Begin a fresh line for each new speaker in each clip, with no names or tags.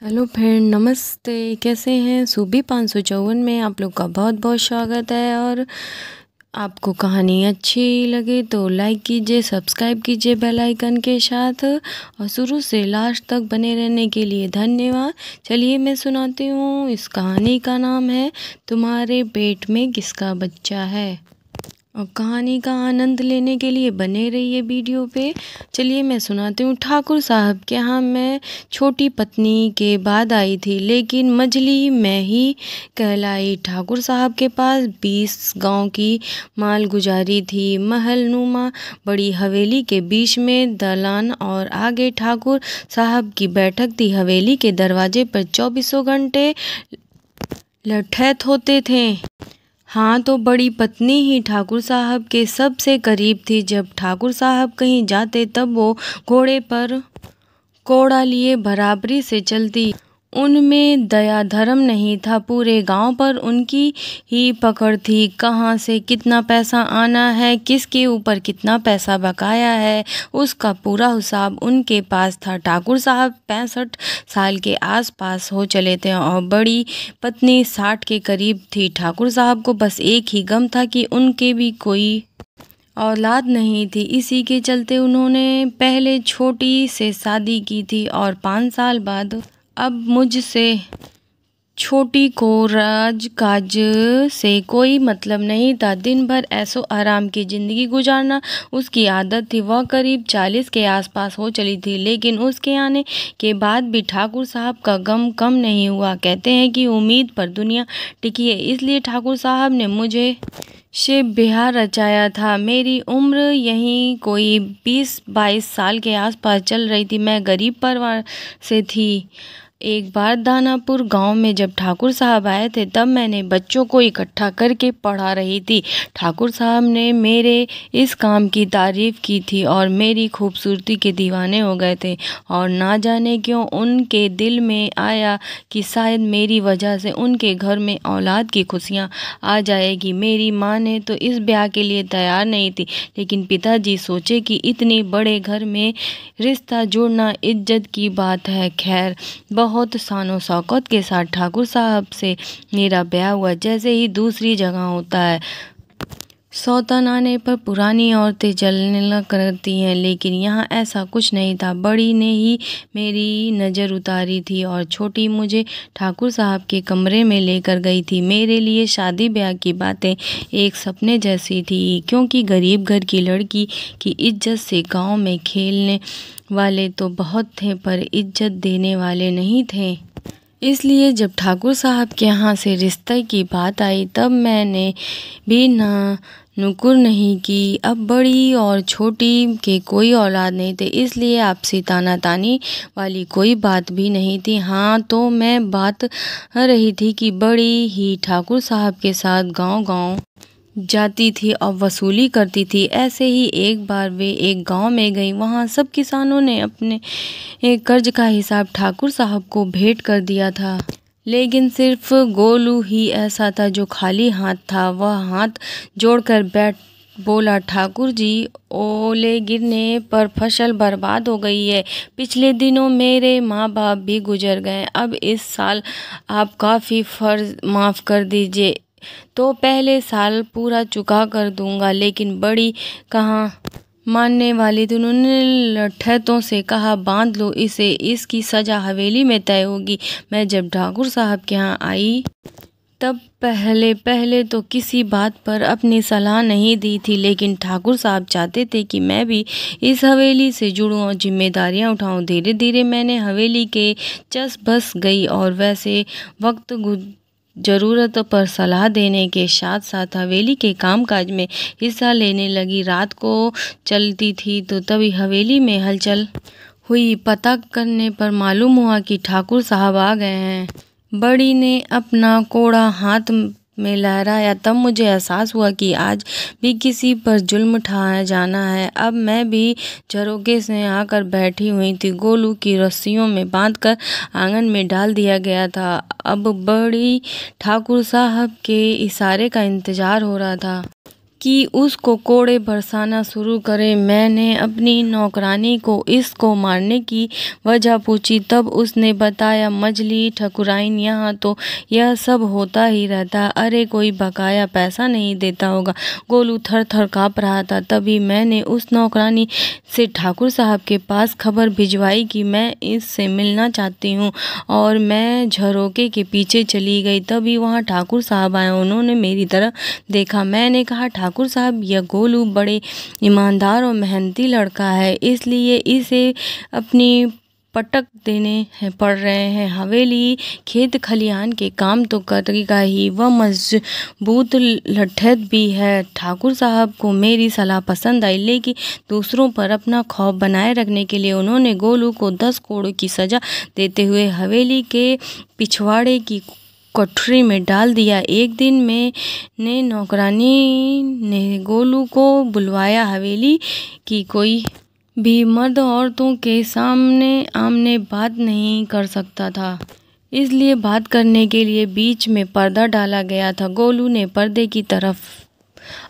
Hello friend, नमस्ते। कैसे हैं? सूबी 554 में आप लोग का बहुत बहुत स्वागत है। और आपको कहानी अच्छी लगे तो लाइक कीजिए, सब्सक्राइब कीजिए बेल आइकन के साथ, और शुरू से लास्ट तक बने रहने के लिए धन्यवाद। चलिए मैं सुनाती हूँ। इस कहानी का नाम है तुम्हारे पेट में किसका बच्चा है। और कहानी का आनंद लेने के लिए बने रहिए वीडियो पे। चलिए मैं सुनाती हूँ। ठाकुर साहब के यहाँ मैं छोटी पत्नी के बाद आई थी, लेकिन मझली मैं ही कहलाई। ठाकुर साहब के पास 20 गांव की माल गुजारी थी। महल नुमा बड़ी हवेली के बीच में दालान और आगे ठाकुर साहब की बैठक थी। हवेली के दरवाजे पर 24 घंटे लठैत होते थे। हाँ, तो बड़ी पत्नी ही ठाकुर साहब के सबसे करीब थी। जब ठाकुर साहब कहीं जाते तब वो घोड़े पर कोड़ा लिए बराबरी से चलती। उनमें दया धर्म नहीं था। पूरे गांव पर उनकी ही पकड़ थी। कहाँ से कितना पैसा आना है, किसके ऊपर कितना पैसा बकाया है, उसका पूरा हिसाब उनके पास था। ठाकुर साहब 65 साल के आसपास हो चले थे और बड़ी पत्नी 60 के करीब थी। ठाकुर साहब को बस एक ही गम था कि उनके भी कोई औलाद नहीं थी। इसी के चलते उन्होंने पहले छोटी से शादी की थी और 5 साल बाद अब मुझसे छोटी को राजकाज से कोई मतलब नहीं था। दिन भर ऐसो आराम की जिंदगी गुजारना उसकी आदत थी। वह करीब 40 के आसपास हो चली थी, लेकिन उसके आने के बाद भी ठाकुर साहब का गम कम नहीं हुआ। कहते हैं कि उम्मीद पर दुनिया टिकी है, इसलिए ठाकुर साहब ने मुझे से ब्याह रचाया था। मेरी उम्र यहीं कोई 20-22 साल के आसपास चल रही थी। मैं गरीब परिवार से थी। एक बार दानापुर गांव में जब ठाकुर साहब आए थे, तब मैंने बच्चों को इकट्ठा करके पढ़ा रही थी। ठाकुर साहब ने मेरे इस काम की तारीफ की थी और मेरी खूबसूरती के दीवाने हो गए थे। और ना जाने क्यों उनके दिल में आया कि शायद मेरी वजह से उनके घर में औलाद की खुशियाँ आ जाएगी। मेरी माँ ने तो इस ब्याह के लिए तैयार नहीं थी, लेकिन पिताजी सोचे कि इतने बड़े घर में रिश्ता जोड़ना इज्जत की बात है। खैर, बहुत शानो शौकत के साथ ठाकुर साहब से मेरा ब्याह हुआ, जैसे ही दूसरी जगह होता है। सौतन आने पर पुरानी औरतें जलने लग करती हैं, लेकिन यहाँ ऐसा कुछ नहीं था। बड़ी ने ही मेरी नज़र उतारी थी और छोटी मुझे ठाकुर साहब के कमरे में लेकर गई थी। मेरे लिए शादी ब्याह की बातें एक सपने जैसी थी, क्योंकि गरीब घर की लड़की की इज्जत से गांव में खेलने वाले तो बहुत थे, पर इज्जत देने वाले नहीं थे। इसलिए जब ठाकुर साहब के यहाँ से रिश्ते की बात आई, तब मैंने भी ना नुकुर नहीं की। अब बड़ी और छोटी के कोई औलाद नहीं थे, इसलिए आपसी ताना तानी वाली कोई बात भी नहीं थी। हाँ, तो मैं बात रही थी कि बड़ी ही ठाकुर साहब के साथ गांव-गांव जाती थी और वसूली करती थी। ऐसे ही एक बार वे एक गांव में गई। वहां सब किसानों ने अपने कर्ज का हिसाब ठाकुर साहब को भेंट कर दिया था, लेकिन सिर्फ गोलू ही ऐसा था जो खाली हाथ था। वह हाथ जोड़कर बैठ बोला, ठाकुर जी, ओले गिरने पर फसल बर्बाद हो गई है। पिछले दिनों मेरे माँ बाप भी गुजर गए। अब इस साल आप काफ़ी फर्ज माफ़ कर दीजिए, तो पहले साल पूरा चुका कर दूंगा। लेकिन बड़ी कहाँ मानने वाली थी। उन्होंने लठैतों से कहा, बांध लो इसे, इसकी सजा हवेली में तय होगी। मैं जब ठाकुर साहब के यहाँ आई, तब पहले तो किसी बात पर अपनी सलाह नहीं दी थी, लेकिन ठाकुर साहब चाहते थे कि मैं भी इस हवेली से जुड़ूं और जिम्मेदारियां उठाऊं। धीरे धीरे मैंने हवेली के चस बस गई और वैसे वक्त ज़रूरत पर सलाह देने के साथ साथ हवेली के कामकाज में हिस्सा लेने लगी। रात को चलती थी तो तभी हवेली में हलचल हुई। पता करने पर मालूम हुआ कि ठाकुर साहब आ गए हैं। बड़ी ने अपना कोड़ा हाथ में लहराया, तब मुझे एहसास हुआ कि आज भी किसी पर जुल्म ढाया जाना है। अब मैं भी झरोके से आकर बैठी हुई थी। गोलू की रस्सियों में बांधकर आंगन में डाल दिया गया था। अब बड़ी ठाकुर साहब के इशारे का इंतजार हो रहा था कि उसको कोड़े बरसाना शुरू करे। मैंने अपनी नौकरानी को इसको मारने की वजह पूछी, तब उसने बताया, मजली ठकुराइन, यहाँ तो यह सब होता ही रहता। अरे कोई बकाया पैसा नहीं देता होगा। गोलू थर थर काँप रहा था। तभी मैंने उस नौकरानी से ठाकुर साहब के पास खबर भिजवाई कि मैं इससे मिलना चाहती हूँ, और मैं झरोके के पीछे चली गई। तभी वहाँ ठाकुर साहब आए। उन्होंने मेरी तरफ देखा। मैंने कहा, ठाकुर साहब, यह गोलू बड़े ईमानदार और मेहनती लड़का है, इसलिए इसे अपनी पटक देने पड़ रहे हैं। हवेली खेत खलिहान के काम तो करेगा ही, वह मजबूत लठैत भी है। ठाकुर साहब को मेरी सलाह पसंद आई, लेकिन दूसरों पर अपना खौफ बनाए रखने के लिए उन्होंने गोलू को 10 कोड़ों की सजा देते हुए हवेली के पिछवाड़े की कोठरी में डाल दिया। एक दिन मैंने नौकरानी ने गोलू को बुलवाया। हवेली की कोई भी मर्द औरतों के सामने आमने बात नहीं कर सकता था, इसलिए बात करने के लिए बीच में पर्दा डाला गया था। गोलू ने पर्दे की तरफ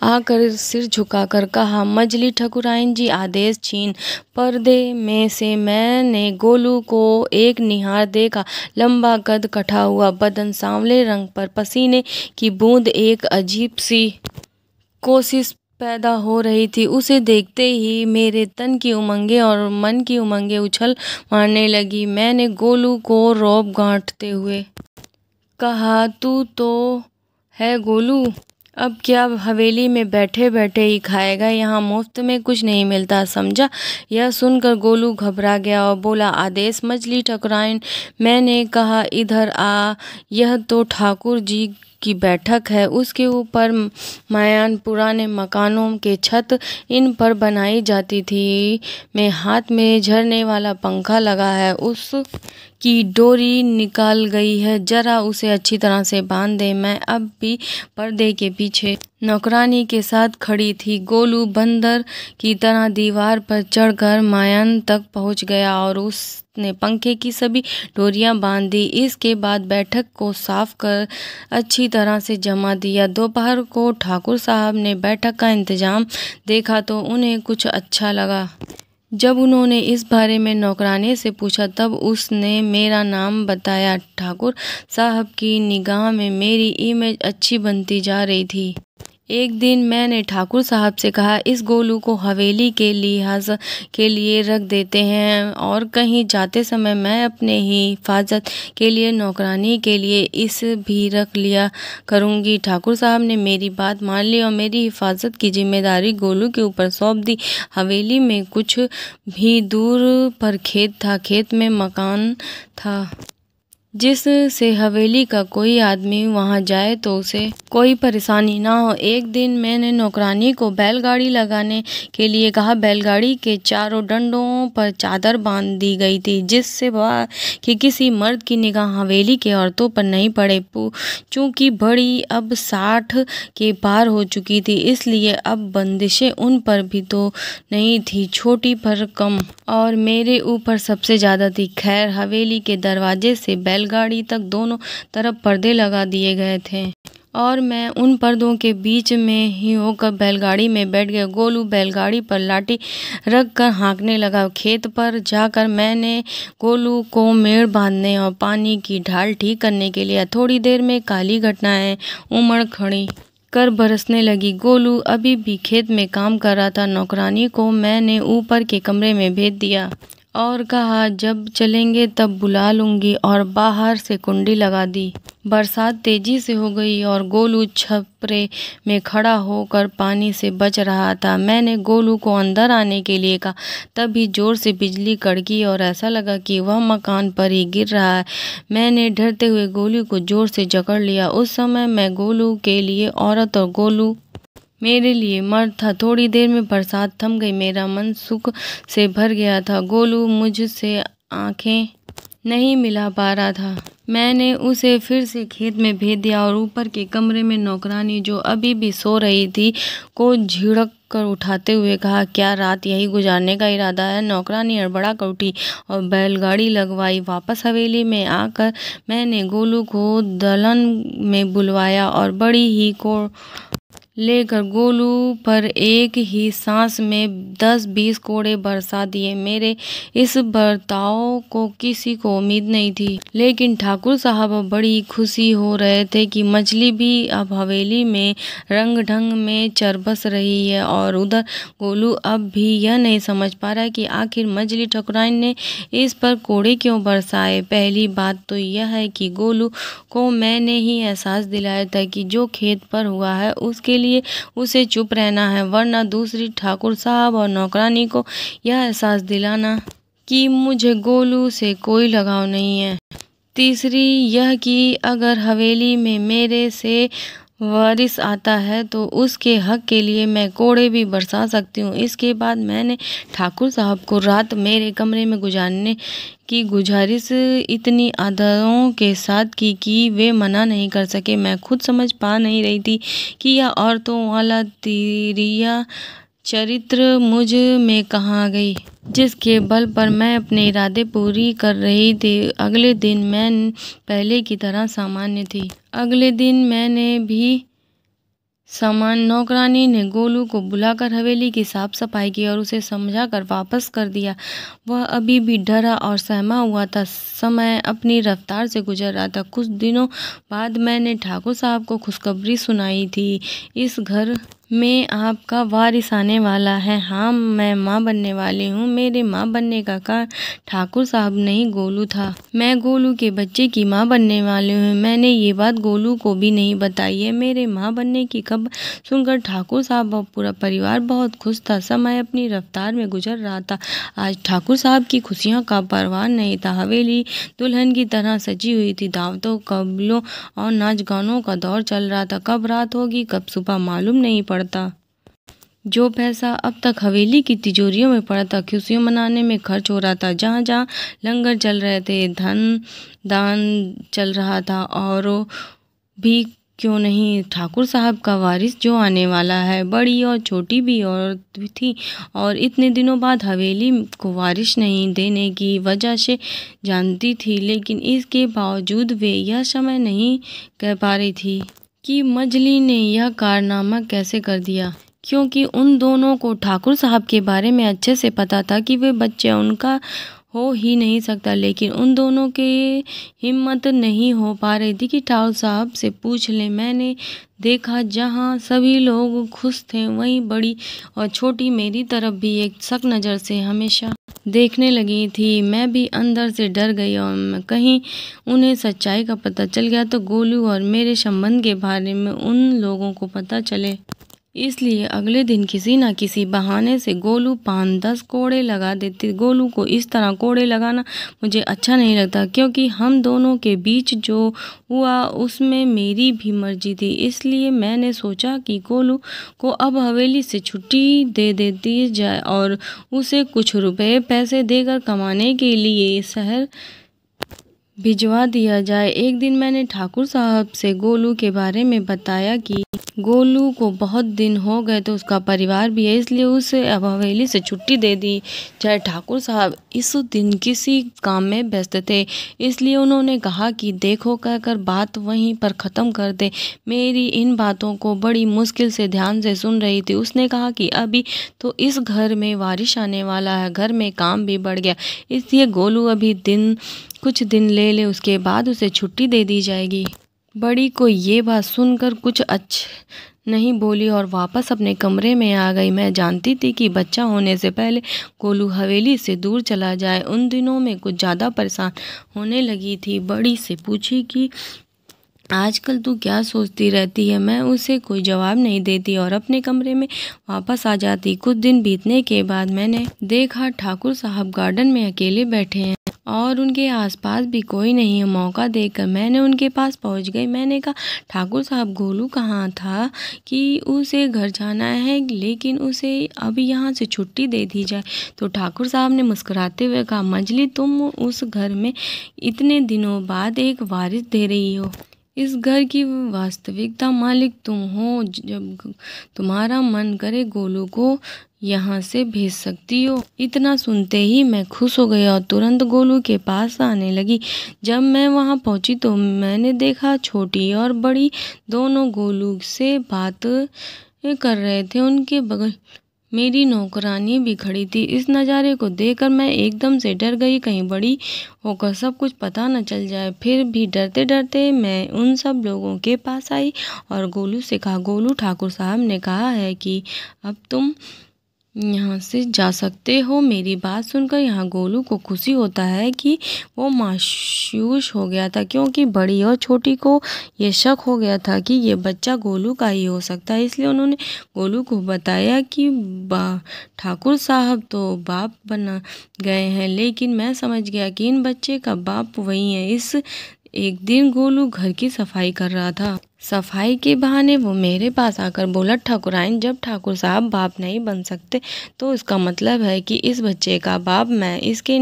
आकर सिर झुकाकर कहा, मजली ठकुराइन जी, आदेश छीन। पर्दे में से मैंने गोलू को एक निहार देखा। लंबा कद, कटा हुआ बदन, सांवले रंग पर पसीने की बूंद, एक अजीब सी कोशिश पैदा हो रही थी। उसे देखते ही मेरे तन की उमंगें और मन की उमंगें उछल मारने लगी। मैंने गोलू को रौब गांठते हुए कहा, तू तो है गोलू, अब क्या हवेली में बैठे बैठे ही खाएगा? यहाँ मुफ्त में कुछ नहीं मिलता, समझा? यह सुनकर गोलू घबरा गया और बोला, आदेश मजली ठकुराइन। मैंने कहा, इधर आ, यह तो ठाकुर जी की बैठक है, उसके ऊपर मायान पुराने मकानों के छत इन पर बनाई जाती थी। में हाथ में झरने वाला पंखा लगा है, उस की डोरी निकाल गई है, जरा उसे अच्छी तरह से बांध दे। मैं अब भी पर्दे के पीछे नौकरानी के साथ खड़ी थी। गोलू बंदर की तरह दीवार पर चढ़कर मायन तक पहुंच गया और उसने पंखे की सभी डोरियां बांध दी। इसके बाद बैठक को साफ कर अच्छी तरह से जमा दिया। दोपहर को ठाकुर साहब ने बैठक का इंतजाम देखा तो उन्हें कुछ अच्छा लगा। जब उन्होंने इस बारे में नौकरानी से पूछा तब उसने मेरा नाम बताया। ठाकुर साहब की निगाह में मेरी इमेज अच्छी बनती जा रही थी। एक दिन मैंने ठाकुर साहब से कहा, इस गोलू को हवेली के लिहाज के लिए रख देते हैं और कहीं जाते समय मैं अपने ही हिफाजत के लिए नौकरानी के लिए इस भी रख लिया करूंगी। ठाकुर साहब ने मेरी बात मान ली और मेरी हिफाजत की जिम्मेदारी गोलू के ऊपर सौंप दी। हवेली में कुछ भी दूर पर खेत था। खेत में मकान था जिससे हवेली का कोई आदमी वहां जाए तो उसे कोई परेशानी ना हो। एक दिन मैंने नौकरानी को बैलगाड़ी लगाने के लिए कहा। बैलगाड़ी के चारों डंडों पर चादर बांध दी गई थी, जिससे कि किसी मर्द की निगाह हवेली के औरतों पर नहीं पड़े। चूंकि बड़ी अब 60 के पार हो चुकी थी, इसलिए अब बंदिशें उन पर भी तो नहीं थी, छोटी पर कम, और मेरे ऊपर सबसे ज्यादा थी। खैर, हवेली के दरवाजे से बैलगाड़ी तक दोनों तरफ पर्दे लगा दिए गए थे और मैं उन पर्दों के बीच में ही होकर बैलगाड़ी में बैठ गया। गोलू बैलगाड़ी पर लाठी रख कर हाँकने लगा। खेत पर जाकर मैंने गोलू को मेड़ बांधने और पानी की ढाल ठीक करने के लिए थोड़ी देर में काली घटनाएं उमड़ खड़ी कर बरसने लगी। गोलू अभी भी खेत में काम कर रहा था। नौकरानी को मैंने ऊपर के कमरे में भेज दिया और कहा, जब चलेंगे तब बुला लूंगी, और बाहर से कुंडी लगा दी। बरसात तेजी से हो गई और गोलू छपरे में खड़ा होकर पानी से बच रहा था। मैंने गोलू को अंदर आने के लिए कहा, तभी जोर से बिजली कड़की और ऐसा लगा कि वह मकान पर ही गिर रहा है। मैंने डरते हुए गोलू को जोर से जकड़ लिया। उस समय मैं गोलू के लिए औरत और गोलू मेरे लिए मर्द था। थोड़ी देर में बरसात थम गई। मेरा मन सुख से भर गया था। गोलू मुझसे आंखें नहीं मिला पा रहा था। मैंने उसे फिर से खेत में भेज दिया और ऊपर के कमरे में नौकरानी, जो अभी भी सो रही थी, को झिड़क कर उठाते हुए कहा, क्या रात यही गुजारने का इरादा है? नौकरानी हड़बड़ा कर उठी और बैलगाड़ी लगवाई। वापस हवेली में आकर मैंने गोलू को दलन में बुलवाया और बड़ी ही लेकर गोलू पर एक ही सांस में 10-20 कोड़े बरसा दिए। मेरे इस बर्ताव को किसी को उम्मीद नहीं थी, लेकिन ठाकुर साहब अब बड़ी खुशी हो रहे थे कि मछली भी अब हवेली में रंग ढंग में चरबस रही है। और उधर गोलू अब भी यह नहीं समझ पा रहा कि आखिर मछली ठाकुराइन ने इस पर कोड़े क्यों बरसाए। पहली बात तो यह है कि गोलू को मैंने ही एहसास दिलाया था कि जो खेत पर हुआ है उसके लिए उसे चुप रहना है, वरना दूसरी ठाकुर साहब और नौकरानी को यह एहसास दिलाना कि मुझे गोलू से कोई लगाव नहीं है। तीसरी यह कि अगर हवेली में मेरे से वारिस आता है तो उसके हक के लिए मैं कोड़े भी बरसा सकती हूँ। इसके बाद मैंने ठाकुर साहब को रात मेरे कमरे में गुजारने की गुजारिश इतनी आदरों के साथ की कि वे मना नहीं कर सके। मैं खुद समझ पा नहीं रही थी कि यह औरतों वाला तिरिया चरित्र मुझ में कहाँ आ गई, जिसके बल पर मैं अपने इरादे पूरी कर रही थी। अगले दिन मैं पहले की तरह सामान्य थी। अगले दिन मैंने भी नौकरानी ने गोलू को बुलाकर हवेली की साफ सफाई की और उसे समझाकर वापस कर दिया। वह अभी भी डरा और सहमा हुआ था। समय अपनी रफ्तार से गुजर रहा था। कुछ दिनों बाद मैंने ठाकुर साहब को खुशखबरी सुनाई थी, इस घर में आपका वारिस आने वाला है। हाँ, मैं माँ बनने वाली हूँ। मेरे माँ बनने का कारण ठाकुर साहब नहीं, गोलू था। मैं गोलू के बच्चे की माँ बनने वाली हूँ। मैंने ये बात गोलू को भी नहीं बताई है। मेरे माँ बनने की खबर सुनकर ठाकुर साहब और पूरा परिवार बहुत खुश था। समय अपनी रफ्तार में गुजर रहा था। आज ठाकुर साहब की खुशियों का परवाह नहीं था। हवेली दुल्हन की तरह सजी हुई थी। दावतों, कबलों और नाच गानों का दौर चल रहा था। कब रात होगी, कब सुबह, मालूम नहीं पड़ता। जो पैसा अब तक हवेली की तिजोरियों में पड़ा था, खुशियां मनाने में खर्च हो रहा था। जहाँ जहाँ लंगर चल रहे थे, धन दान चल रहा था। और भी क्यों नहीं, ठाकुर साहब का वारिस जो आने वाला है। बड़ी और छोटी भी औरत थी और इतने दिनों बाद हवेली को वारिस नहीं देने की वजह से जानती थी, लेकिन इसके बावजूद वे यह समय नहीं कह पा रही थी कि मजली ने यह कारनामा कैसे कर दिया, क्योंकि उन दोनों को ठाकुर साहब के बारे में अच्छे से पता था कि वे बच्चे उनका हो ही नहीं सकता। लेकिन उन दोनों के हिम्मत नहीं हो पा रही थी कि ठाकुर साहब से पूछ लें। मैंने देखा जहाँ सभी लोग खुश थे, वहीं बड़ी और छोटी मेरी तरफ भी एक शक नज़र से हमेशा देखने लगी थी। मैं भी अंदर से डर गई और कहीं उन्हें सच्चाई का पता चल गया तो गोलू और मेरे संबंध के बारे में उन लोगों को पता चले। इसलिए अगले दिन किसी न किसी बहाने से गोलू 5-10 कोड़े लगा देती। गोलू को इस तरह कोड़े लगाना मुझे अच्छा नहीं लगता, क्योंकि हम दोनों के बीच जो हुआ उसमें मेरी भी मर्जी थी। इसलिए मैंने सोचा कि गोलू को अब हवेली से छुट्टी दे देती जाए और उसे कुछ रुपए पैसे देकर कमाने के लिए शहर भिजवा दिया जाए। एक दिन मैंने ठाकुर साहब से गोलू के बारे में बताया कि गोलू को बहुत दिन हो गए तो उसका परिवार भी है, इसलिए उसे अब हवेली से छुट्टी दे दी जाए। ठाकुर साहब इस दिन किसी काम में व्यस्त थे, इसलिए उन्होंने कहा कि देखो कहकर बात वहीं पर ख़त्म कर दे। मेरी इन बातों को बड़ी मुश्किल से ध्यान से सुन रही थी। उसने कहा कि अभी तो इस घर में वारिस आने वाला है, घर में काम भी बढ़ गया, इसलिए गोलू अभी कुछ दिन ले ले, उसके बाद उसे छुट्टी दे दी जाएगी। बड़ी को ये बात सुनकर कुछ अच्छा नहीं बोली और वापस अपने कमरे में आ गई। मैं जानती थी कि बच्चा होने से पहले गोलू हवेली से दूर चला जाए। उन दिनों में कुछ ज़्यादा परेशान होने लगी थी। बड़ी से पूछी कि आजकल तू क्या सोचती रहती है। मैं उसे कोई जवाब नहीं देती और अपने कमरे में वापस आ जाती। कुछ दिन बीतने के बाद मैंने देखा ठाकुर साहब गार्डन में अकेले बैठे हैं और उनके आसपास भी कोई नहीं है। मौका देखकर मैंने उनके पास पहुंच गई। मैंने कहा, ठाकुर साहब गोलू कहाँ था कि उसे घर जाना है, लेकिन उसे अभी यहाँ से छुट्टी दे दी जाए। तो ठाकुर साहब ने मुस्कुराते हुए कहा, मजली तुम उस घर में इतने दिनों बाद एक वारिस दे रही हो। इस घर की वास्तविकता मालिक तुम हो। जब तुम्हारा मन करे गोलू को यहाँ से भेज सकती हो। इतना सुनते ही मैं खुश हो गई और तुरंत गोलू के पास आने लगी। जब मैं वहाँ पहुँची तो मैंने देखा छोटी और बड़ी दोनों गोलू से बात कर रहे थे। उनके बगल मेरी नौकरानी भी खड़ी थी। इस नज़ारे को देखकर मैं एकदम से डर गई, कहीं बड़ी होकर सब कुछ पता न चल जाए। फिर भी डरते डरते मैं उन सब लोगों के पास आई और गोलू से कहा, गोलू, ठाकुर साहब ने कहा है कि अब तुम यहाँ से जा सकते हो। मेरी बात सुनकर यहाँ गोलू को खुशी होता है कि वो मायूस हो गया था, क्योंकि बड़ी और छोटी को ये शक हो गया था कि ये बच्चा गोलू का ही हो सकता है। इसलिए उन्होंने गोलू को बताया कि ठाकुर साहब तो बाप बना गए हैं, लेकिन मैं समझ गया कि इन बच्चे का बाप वही है। एक दिन गोलू घर की सफाई कर रहा था। सफाई के बहाने वो मेरे पास आकर बोला, ठाकुराइन, जब ठाकुर साहब बाप नहीं बन सकते तो इसका मतलब है कि इस बच्चे का बाप मैं। इसके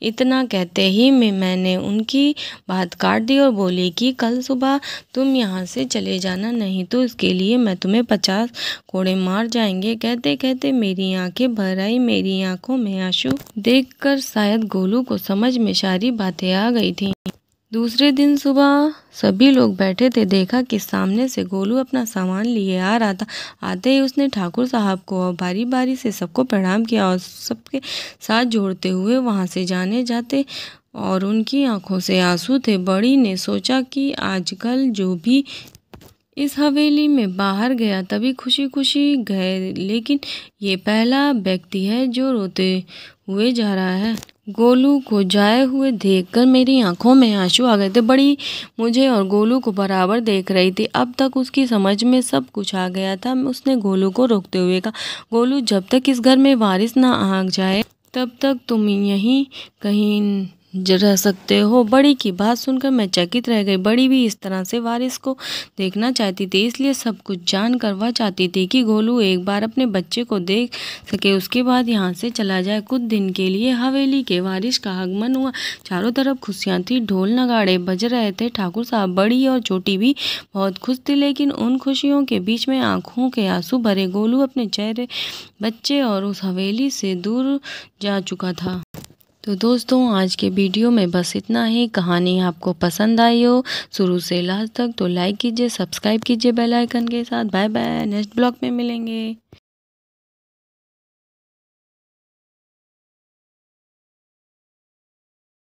इतना कहते ही मैंने उनकी बात काट दी और बोली कि कल सुबह तुम यहाँ से चले जाना, नहीं तो इसके लिए मैं तुम्हें 50 कोड़े मार जाएंगे। कहते कहते मेरी आंखें भर आई। मेरी आंखों में आंसू देखकर शायद गोलू को समझ में सारी बातें आ गई थी। दूसरे दिन सुबह सभी लोग बैठे थे। देखा कि सामने से गोलू अपना सामान लिए आ रहा था। आते ही उसने ठाकुर साहब को बारी बारी से सबको प्रणाम किया और सबके साथ जोड़ते हुए वहां से जाने जाते और उनकी आंखों से आंसू थे। बड़ी ने सोचा कि आजकल जो भी इस हवेली में बाहर गया तभी खुशी खुशी गए, लेकिन ये पहला व्यक्ति है जो रोते हुए जा रहा है। गोलू को जाए हुए देखकर मेरी आंखों में आंसू आ गए थे। बड़ी मुझे और गोलू को बराबर देख रही थी। अब तक उसकी समझ में सब कुछ आ गया था। उसने गोलू को रोकते हुए कहा, गोलू, जब तक इस घर में वारिस ना आ जाए तब तक तुम यहीं कहीं रह सकते हो। बड़ी की बात सुनकर मैं चकित रह गई। बड़ी भी इस तरह से वारिस को देखना चाहती थी, इसलिए सब कुछ जान कर वह चाहती थी कि गोलू एक बार अपने बच्चे को देख सके, उसके बाद यहाँ से चला जाए। कुछ दिन के लिए हवेली के वारिस का आगमन हुआ। चारों तरफ खुशियाँ थी, ढोल नगाड़े बज रहे थे। ठाकुर साहब, बड़ी और छोटी भी बहुत खुश थी, लेकिन उन खुशियों के बीच में आंखों के आंसू भरे। गोलू अपने चेहरे, बच्चे और उस हवेली से दूर जा चुका था। तो दोस्तों, आज के वीडियो में बस इतना ही। कहानी आपको पसंद आई हो शुरू से लास्ट तक तो लाइक कीजिए, सब्सक्राइब कीजिए बेल आइकन के साथ। बाय बाय, नेक्स्ट ब्लॉग में मिलेंगे।